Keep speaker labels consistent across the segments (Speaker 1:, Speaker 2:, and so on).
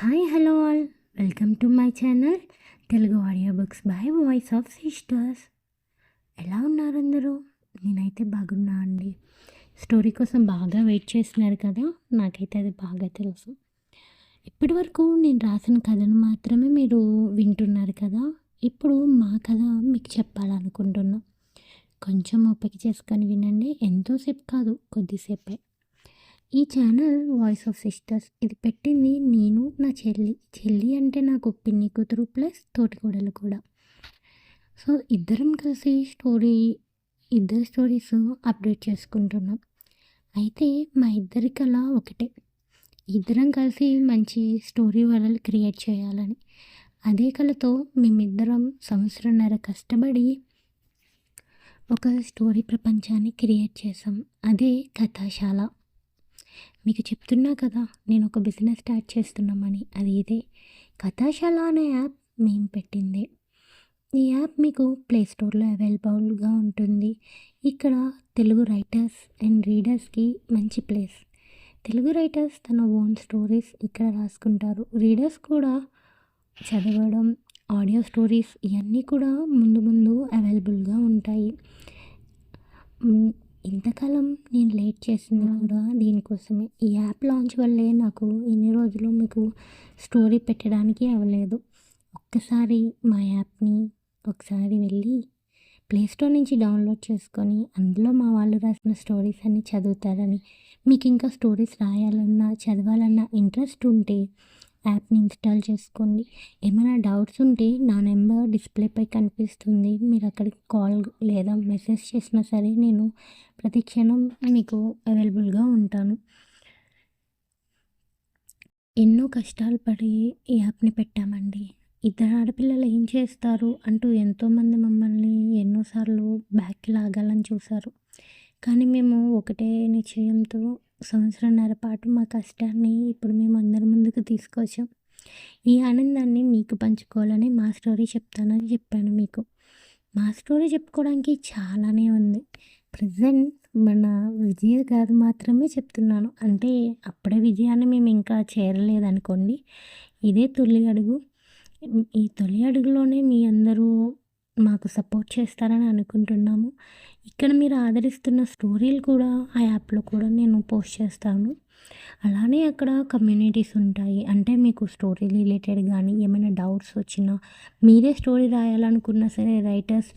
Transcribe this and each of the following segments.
Speaker 1: Hi hello all, welcome to my channel Telugu audio books by voice of sisters. ఎలా ఉన్నారు అందరూ? నేనైతే బాగున్నా అండి. స్టోరీ కోసం బాగా వెయిట్ చేస్తున్నారు కదా, నాకైతే అది బాగా తెలుసు. ఇప్పటి వరకు నేను రాసిన కథను మాత్రమే మీరు వింటున్నారు కదా, ఇప్పుడు మా కథ మీకు చెప్పాలనుకుంటున్నా. కొంచెం ఓపిక చేసుకొని వినండి, ఎంతోసేపు కాదు, కొద్దిసేపే. ఈ ఛానల్ వాయిస్ ఆఫ్ సిస్టర్స్, ఇది పెట్టింది నేను, నా చెల్లి అంటే నాకు పిన్ని కూతురు ప్లస్ తోటికోడలు కూడా. సో ఇద్దరం కలిసి ఇద్దరు స్టోరీస్ అప్డేట్ చేసుకుంటున్నాం. అయితే మా ఇద్దరి కళ ఒకటే, ఇద్దరం కలిసి మంచి స్టోరీ వరల్డ్ క్రియేట్ చేయాలని. అదే కళతో మేమిద్దరం సంవత్సరంన్నర కష్టపడి ఒక స్టోరీ ప్రపంచాన్ని క్రియేట్ చేసాం. అదే కథాశాల. మీకు చెప్తున్నా కదా, నేను ఒక బిజినెస్ స్టార్ట్ చేస్తున్నామని. అది ఇదే కథాశాల అనే యాప్ మేము పెట్టింది. ఈ యాప్ మీకు ప్లే స్టోర్లో అవైలబుల్గా ఉంటుంది. ఇక్కడ తెలుగు రైటర్స్ అండ్ రీడర్స్కి మంచి ప్లేస్. తెలుగు రైటర్స్ తన ఓన్ స్టోరీస్ ఇక్కడ రాసుకుంటారు. రీడర్స్ కూడా చదవడం, ఆడియో స్టోరీస్ ఇవన్నీ కూడా ముందు అవైలబుల్గా ఉంటాయి. ఇంతకాలం నేను లేట్ చేసింది కూడా దీనికోసమే. ఈ యాప్ లాంచ్ వల్లే నాకు ఇన్ని రోజులు మీకు స్టోరీ పెట్టడానికి అవ్వలేదు. ఒక్కసారి మా యాప్ని ఒకసారి వెళ్ళి ప్లేస్టోర్ నుంచి డౌన్లోడ్ చేసుకొని అందులో మా వాళ్ళు రాసిన స్టోరీస్ అన్నీ చదువుతారని. మీకు ఇంకా స్టోరీస్ రాయాలన్నా చదవాలన్నా ఇంట్రెస్ట్ ఉంటే యాప్ని ఇన్స్టాల్ చేసుకోండి. ఏమైనా డౌట్స్ ఉంటే నా నెంబర్ డిస్ప్లేపై కనిపిస్తుంది, మీరు అక్కడికి కాల్ లేదా మెసేజ్ చేసినా సరే నేను ప్రతి క్షణం మీకు అవైలబుల్గా ఉంటాను. ఎన్నో కష్టాలు పడి ఈ యాప్ని పెట్టామండి. ఇద్దరు ఆడపిల్లలు ఏం చేస్తారు అంటూ ఎంతోమంది మమ్మల్ని ఎన్నోసార్లు బ్యాక్కి లాగాలని చూశారు. కానీ మేము ఒకటే నిశ్చయంతో సంవత్సరంన్నర పాటు మా కష్టాన్ని ఇప్పుడు మేము అందరి ముందుకు తీసుకొచ్చాం. ఈ ఆనందాన్ని మీకు పంచుకోవాలని మా స్టోరీ చెప్తానని చెప్పాను మీకు. మా స్టోరీ చెప్పుకోవడానికి చాలానే ఉంది. ప్రజెంట్ మన విజయ గారు మాత్రమే చెప్తున్నాను. అంటే అప్పుడే విజయాన్ని మేము ఇంకా చేరలేదనుకోండి. ఇదే తొలి అడుగు. ఈ తొలి అడుగులోనే మీ అందరూ మాకు సపోర్ట్ చేస్తారని అనుకుంటున్నాము. ఇక్కడ మీరు ఆదరిస్తున్న స్టోరీలు కూడా ఆ యాప్లో కూడా నేను పోస్ట్ చేస్తాను. అలానే అక్కడ కమ్యూనిటీస్ ఉంటాయి. అంటే మీకు స్టోరీ రిలేటెడ్ కానీ ఏమైనా డౌట్స్ వచ్చినా, మీరే స్టోరీ రాయాలనుకున్నా సరే రైటర్స్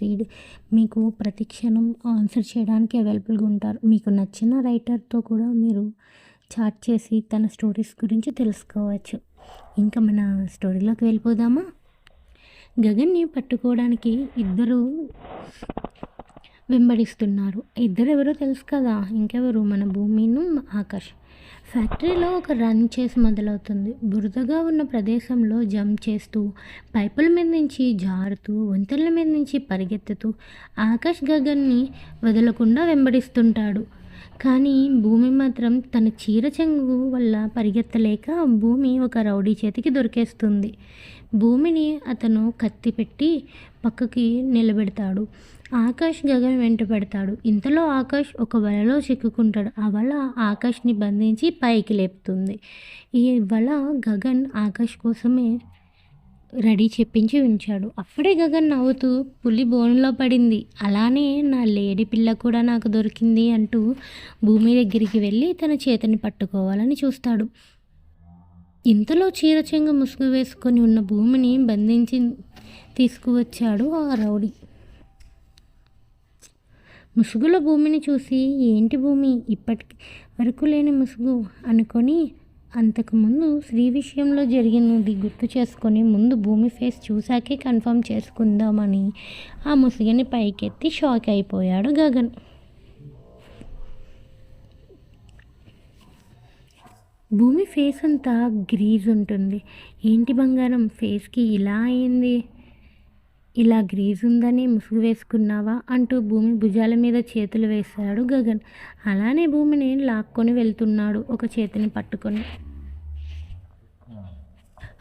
Speaker 1: మీకు ప్రతి క్షణం ఆన్సర్ చేయడానికి అవైలబుల్గా ఉంటారు. మీకు నచ్చిన రైటర్తో కూడా మీరు చాట్ చేసి తన స్టోరీస్ గురించి తెలుసుకోవచ్చు. ఇంకా మన స్టోరీలోకి వెళ్ళిపోదామా? గగన్ని పట్టుకోవడానికి ఇద్దరు వెంబడిస్తున్నారు. ఇద్దరు ఎవరో తెలుసు కదా, ఇంకెవరు, మన భూమిను ఆకాష్. ఫ్యాక్టరీలో ఒక రన్ చేసి మొదలవుతుంది. బురదగా ఉన్న ప్రదేశంలో జంప్ చేస్తూ, పైపుల మీద నుంచి జారుతూ, వంతెనల మీద నుంచి పరిగెత్తుతూ ఆకాష్ గగన్ని వదలకుండా వెంబడిస్తుంటాడు. కానీ భూమి మాత్రం తన చీర చెంగు వల్ల పరిగెత్తలేక భూమి ఒక రౌడీ చేతికి దొరికేస్తుంది. భూమిని అతను కత్తి పెట్టి పక్కకి నిలబెడతాడు. ఆకాష్ గగన్ వెంట పెడతాడు. ఇంతలో ఆకాష్ ఒక వలలో చిక్కుకుంటాడు. ఆ వల ఆకాష్ని బంధించి పైకి లేపుతుంది. ఈ వల గగన్ ఆకాష్ కోసమే రెడీ చెప్పించి ఉంచాడు. అప్పుడే గగన్ నవ్వుతూ, పులి బోనులో పడింది, అలానే నా లేడీ పిల్ల కూడా నాకు దొరికింది అంటూ భూమి దగ్గరికి వెళ్ళి తన చేతిని పట్టుకోవాలని చూస్తాడు. ఇంతలో చీర చెంగు ముసుగు వేసుకొని ఉన్న భూమిని బంధించి తీసుకువచ్చాడు ఆ రౌడీ. ముసుగులో భూమిని చూసి, ఏంటి భూమి, ఇప్పటి వరకు లేని ముసుగు అనుకొని అంతకుముందు శ్రీ విషయంలో జరిగినది గుర్తు చేసుకొని ముందు భూమి ఫేస్ చూశాకే కన్ఫర్మ్ చేసుకుందామని ఆ ముసుగుని పైకెత్తి షాక్ అయిపోయాడు గగన్. భూమి ఫేస్ అంతా గ్రీజ్ ఉంటుంది. ఏంటి బంగారం, ఫేస్కి ఇలా అయింది, ఇలా గ్రీజ్ ఉందని ముసుగు వేసుకున్నావా అంటూ భూమి భుజాల మీద చేతులు వేశాడు గగన్. అలానే భూమిని లాక్కొని వెళ్తున్నాడు ఒక చేతిని పట్టుకొని.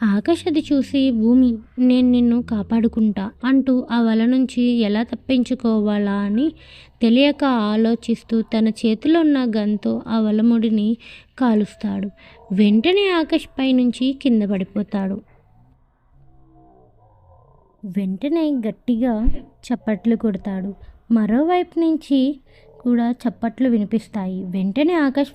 Speaker 1: ఆకాష్ అది చూసి భూమి నేను నిన్ను కాపాడుకుంటా అంటూ ఆ వల నుంచి ఎలా తప్పించుకోవాలా అని తెలియక ఆలోచిస్తూ తన చేతిలో ఉన్న గన్తో ఆ వలముడిని కాలుస్తాడు. వెంటనే ఆకాష్ పైనుంచి కింద పడిపోతాడు. వెంటనే గట్టిగా చప్పట్లు కొడతాడు. మరోవైపు నుంచి కూడా చప్పట్లు వినిపిస్తాయి. వెంటనే ఆకాష్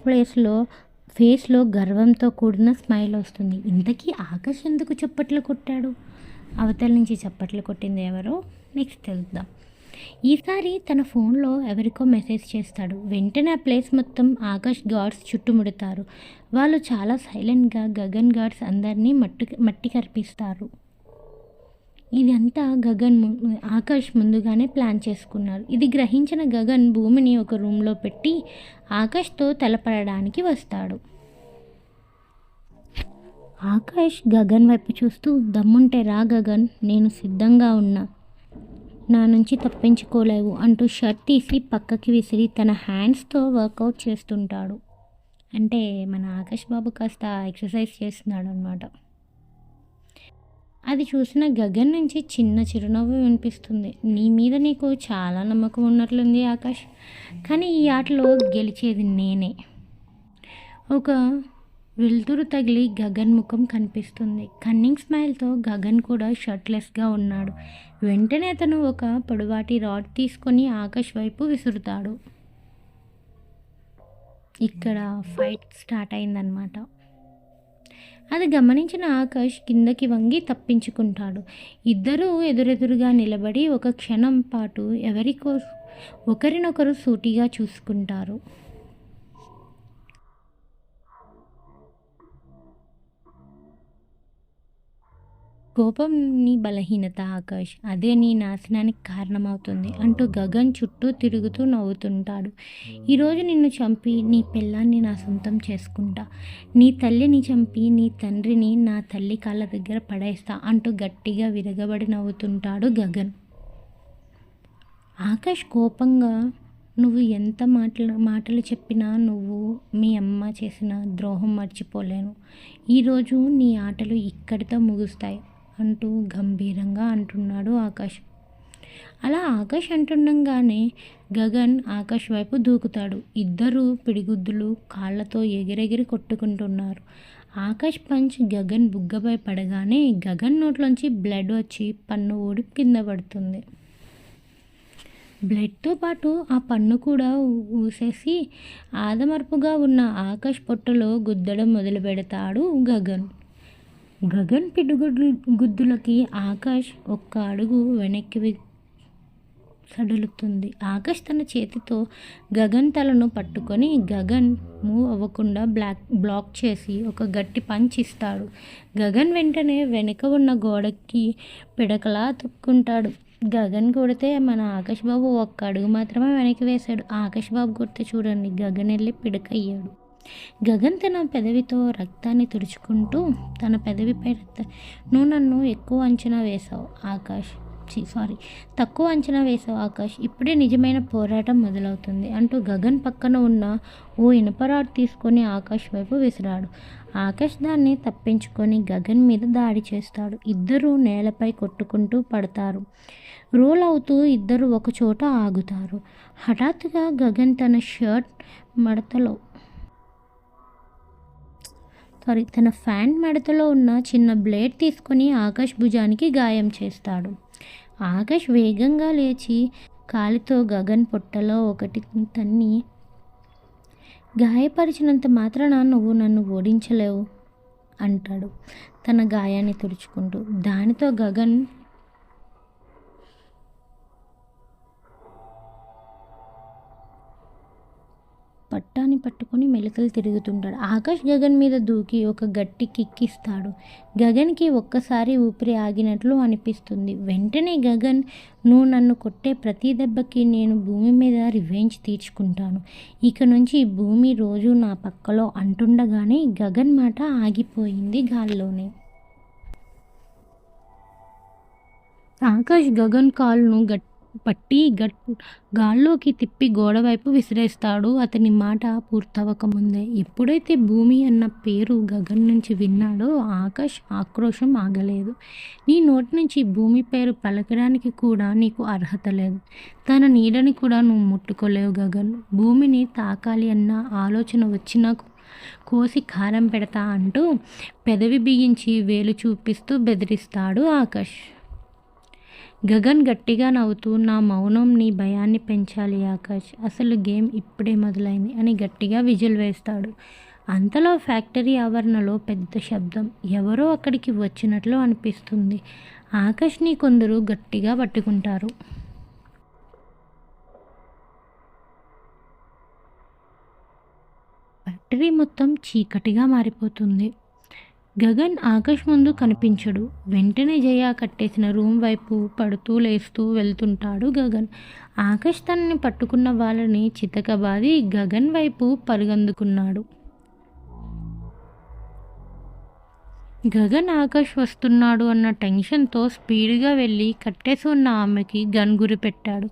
Speaker 1: ఫేస్లో గర్వంతో కూడిన స్మైల్ వస్తుంది. ఇంతకీ ఆకాష్ ఎందుకు చప్పట్లు కొట్టాడు? అవతల నుంచి చప్పట్లు కొట్టింది ఎవరో నెక్స్ట్ తెలుద్దాం. ఈసారి తన ఫోన్లో ఎవరికో మెసేజ్ చేస్తాడు. వెంటనే ఆ ప్లేస్ మొత్తం ఆకాష్ గార్డ్స్ చుట్టుముడతారు. వాళ్ళు చాలా సైలెంట్గా గగన్ గార్డ్స్ అందరినీ మట్టి కరిపిస్తారు. ఇదంతా ఆకాష్ ముందుగానే ప్లాన్ చేసుకున్నారు. ఇది గ్రహించిన గగన్ భూమిని ఒక రూమ్లో పెట్టి ఆకాష్తో తలపడడానికి వస్తాడు. ఆకాష్ గగన్ వైపు చూస్తూ, దమ్ముంటే రా గగన్, నేను సిద్ధంగా ఉన్నా, నా నుంచి తప్పించుకోలేవు అంటూ షర్ట్ తీసి పక్కకి విసిరి తన హ్యాండ్స్తో వర్కౌట్ చేస్తుంటాడు. అంటే మన ఆకాష్ బాబు కాస్త ఎక్సర్సైజ్ చేస్తున్నాడు అనమాట. అది చూసిన గగన్ నుంచి చిన్న చిరునవ్వు వినిపిస్తుంది. నీ మీద నీకు చాలా నమ్మకం ఉన్నట్లుంది ఆకాష్, కానీ ఈ ఆటలో గెలిచేది నేనే. ఒక వెలుతురు తగిలి గగన్ ముఖం కనిపిస్తుంది. కన్నింగ్ స్మైల్తో గగన్ కూడా షర్ట్లెస్గా ఉన్నాడు. వెంటనే అతను ఒక పొడవాటి రాడ్ తీసుకొని ఆకాష్ వైపు విసురుతాడు. ఇక్కడ ఫైట్ స్టార్ట్ అయిందనమాట. అది గమనించిన ఆకాష్ కిందకి వంగి తప్పించుకుంటాడు. ఇద్దరూ ఎదురెదురుగా నిలబడి ఒక క్షణం పాటు ఒకరినొకరు సూటిగా చూసుకుంటారు. కోపం నీ బలహీనత ఆకాష్, అదే నీ నాశనానికి కారణమవుతుంది అంటూ గగన్ చుట్టూ తిరుగుతూ నవ్వుతుంటాడు. ఈరోజు నిన్ను చంపి నీ పిల్లాన్ని నా సొంతం చేసుకుంటా, నీ తల్లిని చంపి నీ తండ్రిని నా తల్లి కాళ్ళ దగ్గర పడేస్తా అంటూ గట్టిగా విరగబడి నవ్వుతుంటాడు గగన్. ఆకాష్ కోపంగా, నువ్వు ఎంత మాటలు చెప్పినా నువ్వు మీ అమ్మ చేసిన ద్రోహం మర్చిపోలేను, ఈరోజు నీ ఆటలు ఇక్కడితో ముగుస్తాయి అంటూ గంభీరంగా అంటున్నాడు ఆకాష్. అలా ఆకాష్ అంటుండగానే గగన్ ఆకాష్ వైపు దూకుతాడు. ఇద్దరు పిడిగుద్దులు కాళ్ళతో ఎగిరెగిరి కొట్టుకుంటున్నారు. ఆకాష్ పంచ్ గగన్ బుగ్గపై పడగానే గగన్ నోట్లోంచి బ్లడ్ వచ్చి పన్ను ఊడి కింద పడుతుంది. బ్లడ్తో పాటు ఆ పన్ను కూడా ఊసేసి ఆదమర్పుగా ఉన్న ఆకాష్ పొట్టలో గుద్దడం మొదలు పెడతాడు గగన్. గగన్ గుద్దులకి ఆకాష్ ఒక్క అడుగు వెనక్కి సడులుతుంది. ఆకాష్ తన చేతితో గగన్ తలను పట్టుకొని గగన్ మూవ్ అవ్వకుండా బ్లాక్ చేసి ఒక గట్టి పంచ్ ఇస్తాడు. గగన్ వెంటనే వెనక ఉన్న గోడకి పిడకలా తొక్కుంటాడు. గగన్ కొడితే మన ఆకాష్ బాబు ఒక్క అడుగు మాత్రమే వెనక్కి వేశాడు. ఆకాష్ బాబు కొడితే చూడండి గగన్ వెళ్ళి పిడకయ్యాడు. గగన్ తన పెదవితో రక్తాన్ని తుడుచుకుంటూ తన పెదవిపై నువ్వు నన్ను తక్కువ అంచనా వేసావు ఆకాష్, ఇప్పుడే నిజమైన పోరాటం మొదలవుతుంది అంటూ గగన్ పక్కన ఉన్న ఓ ఇనుపరాడ్ తీసుకొని ఆకాష్ వైపు విసిరాడు. ఆకాష్ దాన్ని తప్పించుకొని గగన్ మీద దాడి చేస్తాడు. ఇద్దరూ నేలపై కొట్టుకుంటూ పడతారు. రోల్ అవుతూ ఇద్దరు ఒకచోట ఆగుతారు. హఠాత్తుగా గగన్ తన ఫ్యాంట్ మడతలో ఉన్న చిన్న బ్లేడ్ తీసుకొని ఆకాష్ భుజానికి గాయం చేస్తాడు. ఆకాష్ వేగంగా లేచి కాలితో గగన్ పొట్టలో ఒకటి తన్ని, గాయపరిచినంత మాత్రాన నువ్వు నన్ను ఓడించలేవు అంటాడు తన గాయాన్ని తుడుచుకుంటూ. దానితో గగన్ పట్టాన్ని పట్టుకొని మెలికలు తిరుగుతుంటాడు. ఆకాష్ గగన్ మీద దూకి ఒక గట్టి కిక్కిస్తాడు. గగన్కి ఒక్కసారి ఊపిరి ఆగినట్లు అనిపిస్తుంది. వెంటనే గగన్, నువ్వు నన్ను కొట్టే ప్రతి దెబ్బకి నేను భూమి మీద రివెంజ్ తీర్చుకుంటాను, ఇక నుంచి భూమి రోజు నా పక్కలో అంటుండగానే గగన్ మాట ఆగిపోయింది గాల్లోనే. ఆకాష్ గగన్ కాలును పట్టి గాల్లోకి తిప్పి గోడ వైపు విసిరేస్తాడు అతని మాట పూర్తవకముందే. ఎప్పుడైతే భూమి అన్న పేరు గగన్ నుంచి విన్నాడో ఆకాష్ ఆక్రోశం ఆగలేదు. నీ నోటి నుంచి భూమి పేరు పలకడానికి కూడా నీకు అర్హత లేదు. తన నీడని కూడా నువ్వు ముట్టుకోలేవు గగన్. భూమిని తాకాలి అన్న ఆలోచన వచ్చినా కోసి కారం పెడతా అంటూ పెదవి బిగించి వేలు చూపిస్తూ బెదిరిస్తాడు ఆకాష్. గగన్ గట్టిగా నవ్వుతూ, నా మౌనం నీ భయాన్ని పెంచాలి ఆకాష్. అసలు గేమ్ ఇప్పుడే మొదలైంది అని గట్టిగా విజిల్ వేస్తాడు. అంతలో ఫ్యాక్టరీ ఆవరణలో పెద్ద శబ్దం. ఎవరో అక్కడికి వచ్చినట్లు అనిపిస్తుంది. ఆకాష్ని కొందరు గట్టిగా పట్టుకుంటారు. ఫ్యాక్టరీ మొత్తం చీకటిగా మారిపోతుంది. గగన్ ఆకాష్ ముందు కనిపించడు. వెంటనే జయ కట్టేసిన రూమ్ వైపు పడుతూ లేస్తూ వెళ్తుంటాడు గగన్. ఆకాష్ తనని పట్టుకున్న వాళ్ళని చితకబాది గగన్ వైపు పరుగందుకున్నాడు. గగన్ ఆకాష్ వస్తున్నాడు అన్న టెన్షన్తో స్పీడ్గా వెళ్ళి కట్టేసి ఉన్న ఆమెకి గన్ గురి పెట్టాడు.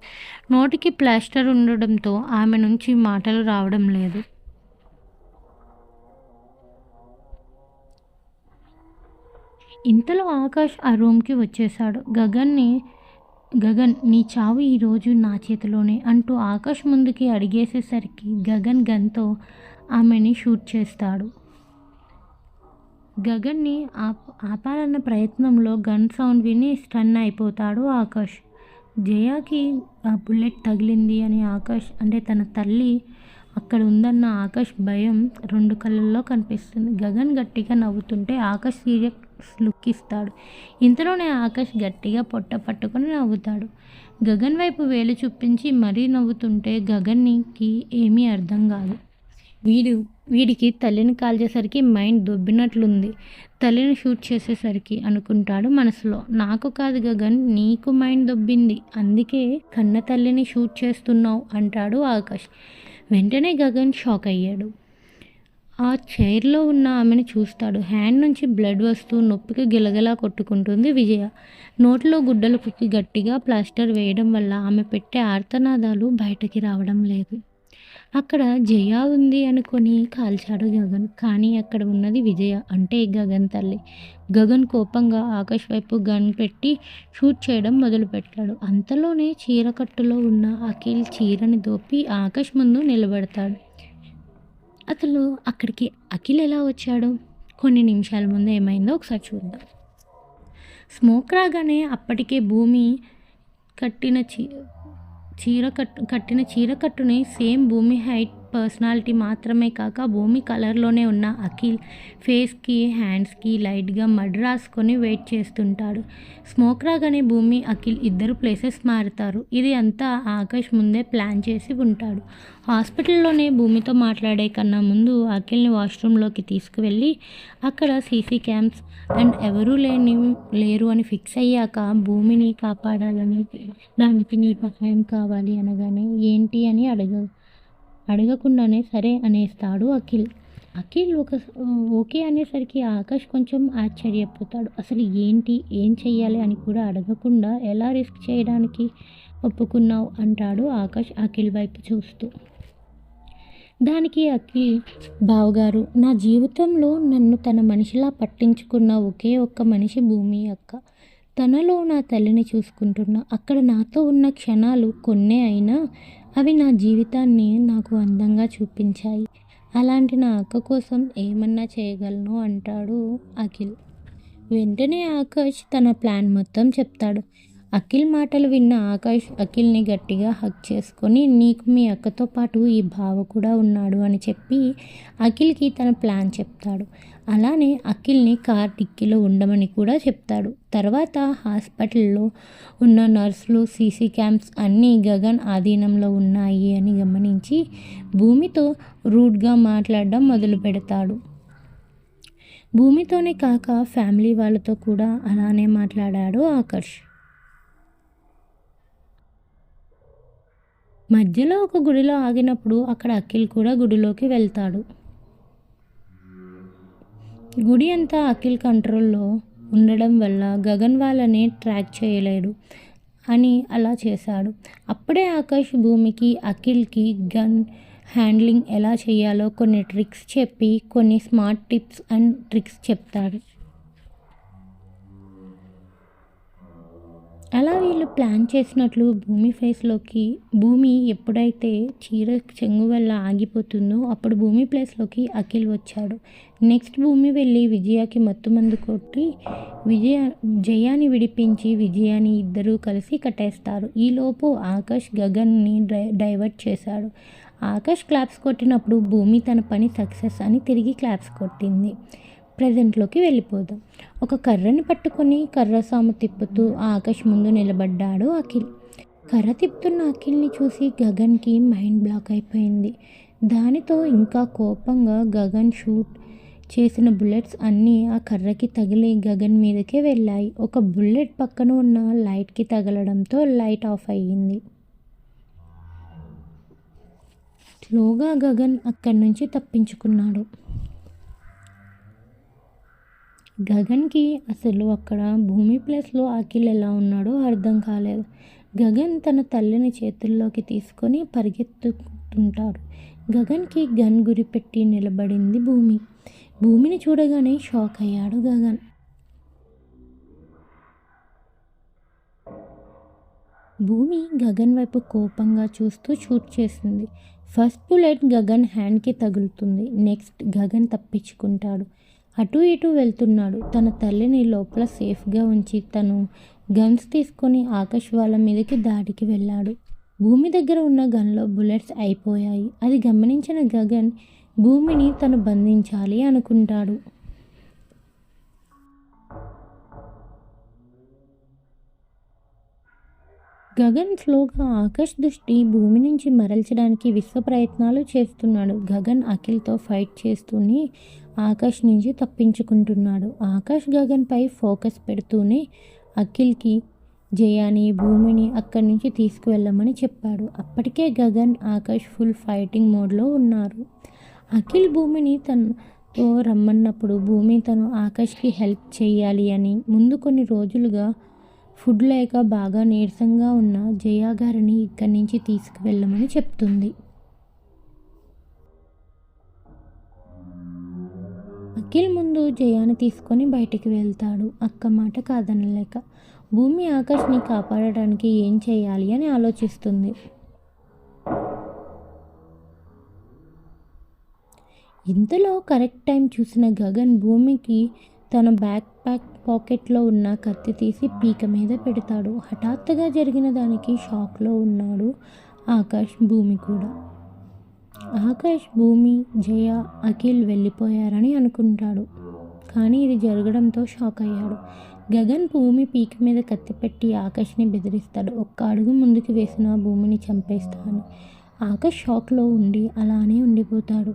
Speaker 1: నోటికి ప్లాస్టర్ ఉండడంతో ఆమె నుంచి మాటలు రావడం లేదు. ఇంతలో ఆకాష్ ఆ రూమ్కి వచ్చేశాడు. గగన్ నీ చావు ఈరోజు నా చేతిలోనే అంటూ ఆకాష్ ముందుకి అడిగేసేసరికి గగన్ గన్తో ఆమెని షూట్ చేస్తాడు. గగన్ని ఆపాలన్న ప్రయత్నంలో గన్ సౌండ్ విని స్టన్ అయిపోతాడు ఆకాష్. జయాకి ఆ బుల్లెట్ తగిలింది అని ఆకాష్ అంటే తన తల్లి అక్కడ ఉందన్న ఆకాష్ భయం 2 కళ్ళల్లో కనిపిస్తుంది. గగన్ గట్టిగా నవ్వుతుంటే ఆకాష్ సీరియస్ లుక్ ఇస్తాడు. ఇంతలోనే ఆకాష్ గట్టిగా పొట్ట పట్టుకొని నవ్వుతాడు. గగన్ వైపు వేలు చూపించి మరీ నవ్వుతుంటే గగన్కి ఏమీ అర్థం కాదు. వీడికి తల్లిని కాల్చేసరికి మైండ్ దొబ్బినట్లుంది, తల్లిని షూట్ చేసేసరికి అనుకుంటాడు మనసులో. నాకు కాదు గగన్, నీకు మైండ్ దొబ్బింది, అందుకే కన్న తల్లిని షూట్ చేస్తున్నావు అంటాడు ఆకాష్. వెంటనే గగన్ షాక్ అయ్యాడు. ఆ చైర్లో ఉన్న ఆమెను చూస్తాడు. హ్యాండ్ నుంచి బ్లడ్ వస్తూ నొప్పికి గిలగిలా కొట్టుకుంటుంది విజయ. నోట్లో గుడ్డలు కుక్కి గట్టిగా ప్లాస్టర్ వేయడం వల్ల ఆమె పెట్టే ఆర్తనాదాలు బయటకి రావడం లేదు. అక్కడ జయ ఉంది అనుకొని కాల్చాడు గగన్, కానీ అక్కడ ఉన్నది విజయ అంటే గగన్ తల్లి. గగన్ కోపంగా ఆకాష్ వైపు గన్ పెట్టి షూట్ చేయడం మొదలుపెట్టాడు. అంతలోనే చీరకట్టులో ఉన్న అఖిల్ చీరని దోపి ఆకాష్ ముందు నిలబెడతాడు. అసలు అక్కడికి అఖిల్ ఎలా వచ్చాడు? కొన్ని నిమిషాల ముందు ఏమైందో ఒకసారి చూద్దాం. స్మోక్ రాగానే అప్పటికే భూమి కట్టిన చీరకట్టుని సేమ్ భూమి హైట్ పర్సనాలిటీ మాత్రమే కాక భూమి కలర్లోనే ఉన్న అఖిల్ ఫేస్కి హ్యాండ్స్కి లైట్గా మడ్ రాసుకొని వెయిట్ చేస్తుంటాడు. స్మోక్ రాగానే భూమి అఖిల్ ఇద్దరు ప్లేసెస్ మారుతారు. ఇది అంతా ఆకాష్ ముందే ప్లాన్ చేసి ఉంటాడు. హాస్పిటల్లోనే భూమితో మాట్లాడే కన్నా ముందు అఖిల్ని వాష్రూమ్లోకి తీసుకువెళ్ళి అక్కడ సీసీ క్యామ్స్ అండ్ ఎవరూ లేరు అని ఫిక్స్ అయ్యాక భూమిని కాపాడాలని, దానికి నీ సహాయం కావాలి అనగానే ఏంటి అని అడగకుండానే సరే అనేస్తాడు అఖిల్. ఓకే అనేసరికి ఆకాష్ కొంచెం ఆశ్చర్యపోతాడు. అసలు ఏం చెయ్యాలి అని కూడా అడగకుండా ఎలా రిస్క్ చేయడానికి ఒప్పుకున్నావు అంటాడు ఆకాష్ అఖిల్ వైపు చూస్తూ. దానికి అఖిల్, బావగారు, నా జీవితంలో నన్ను తన మనిషిలా పట్టించుకున్న ఒకే ఒక్క మనిషి భూమి అక్క. తనలో నా తల్లిని చూసుకుంటున్నా. అక్కడ నాతో ఉన్న క్షణాలు కొన్నే అయినా అవి నా జీవితాన్ని నాకు అందంగా చూపించాయి. అలాంటి నా అక్క కోసం ఏమన్నా చేయగలను అంటాడు అఖిల్. వెంటనే ఆకాష్ తన ప్లాన్ మొత్తం చెప్తాడు. అఖిల్ మాటలు విన్న ఆకాష్ అఖిల్ని గట్టిగా హగ్ చేసుకొని నీకు మీ అక్కతో పాటు ఈ బావ కూడా ఉన్నాడు అని చెప్పి అఖిల్కి తన ప్లాన్ చెప్తాడు. అలానే అఖిల్ని కార్ డిక్కీలో ఉండమని కూడా చెప్తాడు. తర్వాత హాస్పిటల్లో ఉన్న నర్సులు సీసీ క్యామ్స్ అన్నీ గగన్ ఆధీనంలో ఉన్నాయి అని గమనించి భూమితో రూడ్గా మాట్లాడడం మొదలు పెడతాడు. భూమితోనే కాక ఫ్యామిలీ వాళ్ళతో కూడా అలానే మాట్లాడాడు ఆకాష్. మధ్యలో ఒక గుడిలో ఆగినప్పుడు అక్కడ అఖిల్ కూడా గుడిలోకి వెళ్తాడు. గుడి అంతా అఖిల్ కంట్రోల్లో ఉండడం వల్ల గగన్ వాళ్ళని ట్రాక్ చేయలేడు. అని అలా చేశాడు. అప్పుడే ఆకాష్ భూమికి, అఖిల్కి గన్ హ్యాండ్లింగ్ ఎలా చేయాలో కొన్ని ట్రిక్స్ చెప్పి కొన్ని స్మార్ట్ టిప్స్ అండ్ ట్రిక్స్ చెప్తాడు. అలా వీళ్ళు ప్లాన్ చేసినట్లు భూమి ఎప్పుడైతే చీర చెంగు వల్ల ఆగిపోతుందో అప్పుడు భూమి ప్లేస్లోకి అఖిల్ వచ్చాడు. నెక్స్ట్ భూమి వెళ్ళి విజయాకి మత్తుమందు కొట్టి జయాని విడిపించి విజయాని ఇద్దరూ కలిసి కట్టేస్తారు. ఈలోపు ఆకాష్ గగన్ని డైవర్ట్ చేశాడు. ఆకాష్ క్లాప్స్ కొట్టినప్పుడు భూమి తన పని సక్సెస్ అని తిరిగి క్లాప్స్ కొట్టింది. ప్రజెంట్లోకి వెళ్ళిపోదాం. ఒక కర్రని పట్టుకొని కర్ర సాము తిప్పుతూ ఆకాష్ ముందు నిలబడ్డాడు అఖిల్. కర్ర తిప్పుతున్న అఖిల్ని చూసి గగన్కి మైండ్ బ్లాక్ అయిపోయింది. దానితో ఇంకా కోపంగా గగన్ షూట్ చేసిన బుల్లెట్స్ అన్నీ ఆ కర్రకి తగిలి గగన్ మీదకే వెళ్ళాయి. ఒక బుల్లెట్ పక్కన ఉన్న లైట్కి తగలడంతో లైట్ ఆఫ్ అయ్యింది. స్లోగా గగన్ అక్కడి నుంచి తప్పించుకున్నాడు. గగన్కి అసలు అక్కడ భూమి ప్లేస్లో అఖిల్ ఎలా ఉన్నాడో అర్థం కాలేదు. గగన్ తన తల్లిని చేతుల్లోకి తీసుకొని పరిగెత్తుతుంటాడు. గగన్కి గన్ గురిపెట్టి నిలబడింది భూమి. భూమిని చూడగానే షాక్ అయ్యాడు గగన్. భూమి గగన్ వైపు కోపంగా చూస్తూ షూట్ చేసింది. ఫస్ట్ బుల్లెట్ గగన్ హ్యాండ్కి తగులుతుంది. నెక్స్ట్ గగన్ తప్పించుకుంటాడు. అటు ఇటు వెళ్తున్నాడు. తన తల్లిని లోపల సేఫ్గా ఉంచి తను గన్స్ తీసుకొని ఆకాష్ వాళ్ళ మీదకి దాడికి వెళ్ళాడు. భూమి దగ్గర ఉన్న గన్లో బుల్లెట్స్ అయిపోయాయి. అది గమనించిన గగన్ భూమిని తను బంధించాలి అనుకుంటాడు. గగన్ స్లోగా ఆకాష్ దృష్టి భూమి నుంచి మరల్చడానికి విశ్వ ప్రయత్నాలు చేస్తున్నాడు. గగన్ అఖిల్తో ఫైట్ చేస్తూనే ఆకాష్ నుంచి తప్పించుకుంటున్నాడు. ఆకాష్ గగన్పై ఫోకస్ పెడుతూనే అఖిల్కి జయాని భూమిని అక్కడి నుంచి తీసుకువెళ్ళమని చెప్పాడు. అప్పటికే గగన్ ఆకాష్ ఫుల్ ఫైటింగ్ మోడ్లో ఉన్నారు. అఖిల్ భూమిని తనతో రమ్మన్నప్పుడు భూమి తను ఆకాష్కి హెల్ప్ చేయాలి అని ముందు కొన్ని రోజులుగా ఫుడ్ లేక బాగా నీరసంగా ఉన్న జయా గారిని ఇక్కడి నుంచి తీసుకువెళ్ళమని చెప్తుంది. అఖిల్ ముందు జయాని తీసుకొని బయటికి వెళ్తాడు. అక్క మాట కాదనలేక భూమి ఆకాష్ని కాపాడడానికి ఏం చేయాలి అని ఆలోచిస్తుంది. ఇంతలో కరెక్ట్ టైం చూసిన గగన్ భూమికి తన బ్యాక్ ప్యాక్ పాకెట్లో ఉన్న కత్తి తీసి పీక మీద పెడతాడు. హఠాత్తుగా జరిగిన దానికి షాక్లో ఉన్నాడు ఆకాష్, భూమి కూడా. ఆకాష్ భూమి, జయ, అఖిల్ వెళ్ళిపోయారని అనుకుంటాడు. కానీ ఇది జరగడంతో షాక్ అయ్యాడు. గగన్ భూమి పీక మీద కత్తి పెట్టి ఆకాష్ని బెదిరిస్తాడు. ఒక్క అడుగు ముందుకు వేసిన భూమిని చంపేస్తా అని. ఆకాష్ షాక్లో ఉండి అలానే ఉండిపోతాడు.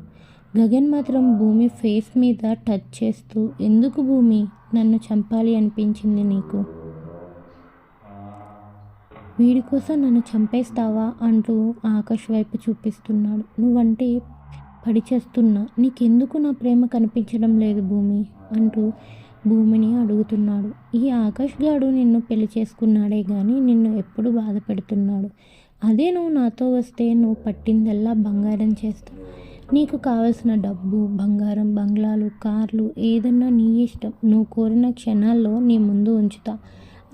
Speaker 1: గగన్ మాత్రం భూమి ఫేస్ మీద టచ్ చేస్తూ, ఎందుకు భూమి నన్ను చంపాలి అనిపించింది నీకు? వీడి కోసం నన్ను చంపేస్తావా అంటూ ఆకాష్ వైపు చూపిస్తున్నాడు. నువ్వంటే పడి చేస్తున్నా, నీకెందుకు నా ప్రేమ కనిపించడం లేదు భూమి అంటూ భూమిని అడుగుతున్నాడు. ఈ ఆకాష్ గాడు నిన్ను పెళ్లి చేసుకున్నాడే కానీ నిన్ను ఎప్పుడు బాధ పెడుతున్నాడు. అదే నువ్వు నాతో వస్తే నువ్వు పట్టిందల్లా బంగారం చేస్తావు. నీకు కావలసిన డబ్బు, బంగారం, బంగ్లాలు, కార్లు ఏదన్నా నీ ఇష్టం. నువ్వు కోరిన క్షణాల్లో నీ ముందు ఉంచుతా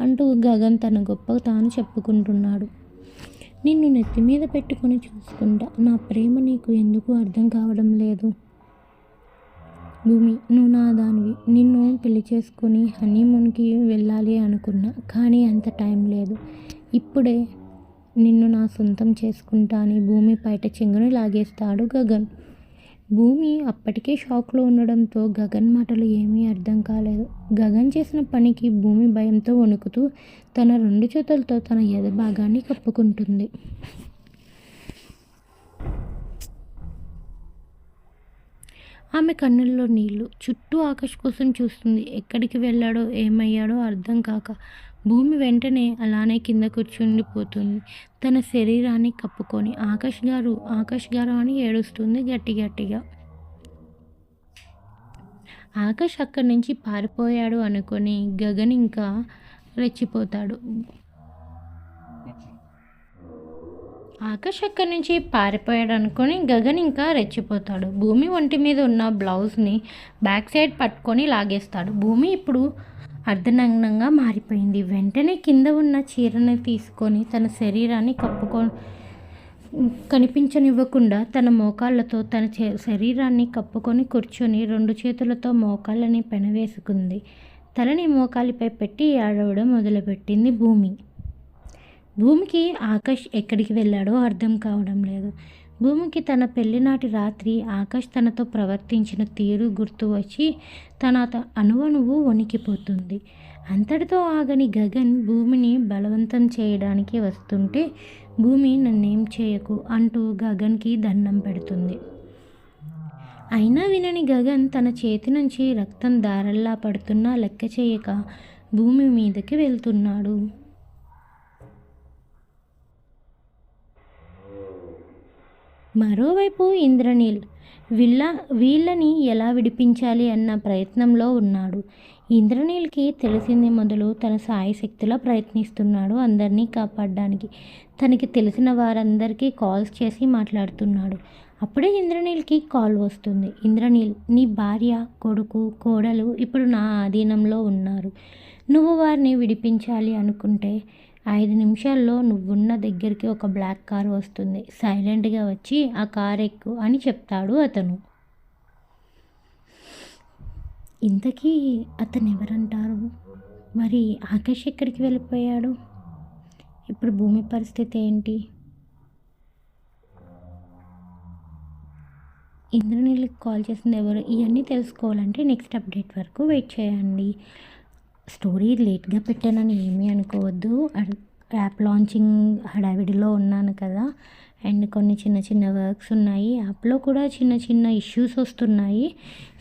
Speaker 1: అంటూ గగన్ తన గొప్ప తాను చెప్పుకుంటున్నాడు. నిన్ను నెత్తి మీద పెట్టుకొని చూసుకుంటా. నా ప్రేమ నీకు ఎందుకు అర్థం కావడం లేదు భూమి? నువ్వు నా దానివి. నిన్ను పెళ్లి చేసుకొని హనీమూన్కి వెళ్ళాలి అనుకున్నా, కానీ అంత టైం లేదు. ఇప్పుడే నిన్ను నా సొంతం చేసుకుంటా అని భూమి బయట చెంగుని లాగేస్తాడు గగన్. భూమి అప్పటికే షాక్లో ఉండడంతో గగన్ మాటలు ఏమీ అర్థం కాలేదు. గగన్ చేసిన పనికి భూమి భయంతో వణుకుతూ తన 2 చేతులతో తన ఎద భాగాన్ని కప్పుకుంటుంది. ఆమె కన్నుల్లో నీళ్లు. చుట్టూ ఆకాష్ కోసం చూస్తుంది. ఎక్కడికి వెళ్ళాడో ఏమయ్యాడో అర్థం కాక భూమి వెంటనే అలానే కింద కూర్చుండిపోతుంది. తన శరీరాన్ని కప్పుకొని ఆకాష్ గారు అని ఏడుస్తుంది గట్టిగా. ఆకాష్ అక్కడి నుంచి పారిపోయాడు అనుకొని గగన్ ఇంకా రెచ్చిపోతాడు. ఆకాష్ అక్కడి నుంచి పారిపోయాడు అనుకొని గగన్ ఇంకా రెచ్చిపోతాడు. భూమి ఒంటి మీద ఉన్న బ్లౌజ్ని బ్యాక్ సైడ్ పట్టుకొని లాగేస్తాడు. భూమి ఇప్పుడు అర్ధనగ్నంగా మారిపోయింది. వెంటనే కింద ఉన్న చీరని తీసుకొని తన శరీరాన్ని కనిపించనివ్వకుండా తన మోకాళ్ళతో తన శరీరాన్ని కప్పుకొని కూర్చొని 2 చేతులతో మోకాళ్ళని పెనవేసుకుంది. తలని మోకాలిపై పెట్టి ఏడవడం మొదలుపెట్టింది భూమి. భూమికి ఆకాష్ ఎక్కడికి వెళ్ళాడో అర్థం కావడం లేదు. భూమికి తన పెళ్లినాటి రాత్రి ఆకాష్ తనతో ప్రవర్తించిన తీరు గుర్తు వచ్చి తన అణువణువు వణికిపోతుంది. అంతటితో ఆగని గగన్ భూమిని బలవంతం చేయడానికి వస్తుంటే భూమి నన్నేం చేయకు అంటూ గగన్కి దండం పెడుతుంది. అయినా వినని గగన్ తన చేతి నుంచి రక్తం దారల్లా పడుతున్నా లెక్క చేయక భూమి మీదకి వెళ్తున్నాడు. మరోవైపు ఇంద్రనీల్ వీళ్ళని ఎలా విడిపించాలి అన్న ప్రయత్నంలో ఉన్నాడు. ఇంద్రనీల్కి తెలిసింది మొదలు తన సాయశక్తిలో ప్రయత్నిస్తున్నాడు అందరినీ కాపాడడానికి. తనకి తెలిసిన వారందరికీ కాల్స్ చేసి మాట్లాడుతున్నాడు. అప్పుడే ఇంద్రనీల్కి కాల్ వస్తుంది. ఇంద్రనీల్, నీ భార్య, కొడుకు, కోడలు ఇప్పుడు నా ఆధీనంలో ఉన్నారు. నువ్వు వారిని విడిపించాలి అనుకుంటే 5 నిమిషాల్లో నువ్వున్న దగ్గరికి ఒక బ్లాక్ కార్ వస్తుంది. సైలెంట్గా వచ్చి ఆ కార్ ఎక్కు అని చెప్తాడు అతను. ఇంతకీ అతను ఎవరంటారు? మరి ఆకాష్ ఎక్కడికి వెళ్ళిపోయాడు? ఇప్పుడు భూమి పరిస్థితి ఏంటి? ఇంద్రనీళ్ళకి కాల్ చేసింది ఎవరు? ఇవన్నీ తెలుసుకోవాలంటే నెక్స్ట్ అప్డేట్ వరకు వెయిట్ చేయండి. స్టోరీ లేట్గా పెట్టానని ఏమీ అనుకోవద్దు. యాప్ లాంచింగ్ హడావిడిలో ఉన్నాను కదా, అండ్ కొన్ని చిన్న చిన్న వర్క్స్ ఉన్నాయి. యాప్లో కూడా చిన్న చిన్న ఇష్యూస్ వస్తున్నాయి.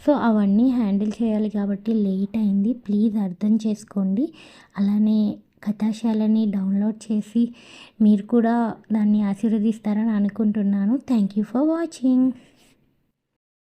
Speaker 1: సో అవన్నీ హ్యాండిల్ చేయాలి కాబట్టి లేట్ అయింది. ప్లీజ్ అర్థం చేసుకోండి. అలానే కథాశాలని డౌన్లోడ్ చేసి మీరు కూడా దాన్ని ఆశీర్వదిస్తారని అనుకుంటున్నాను. Thank you for watching.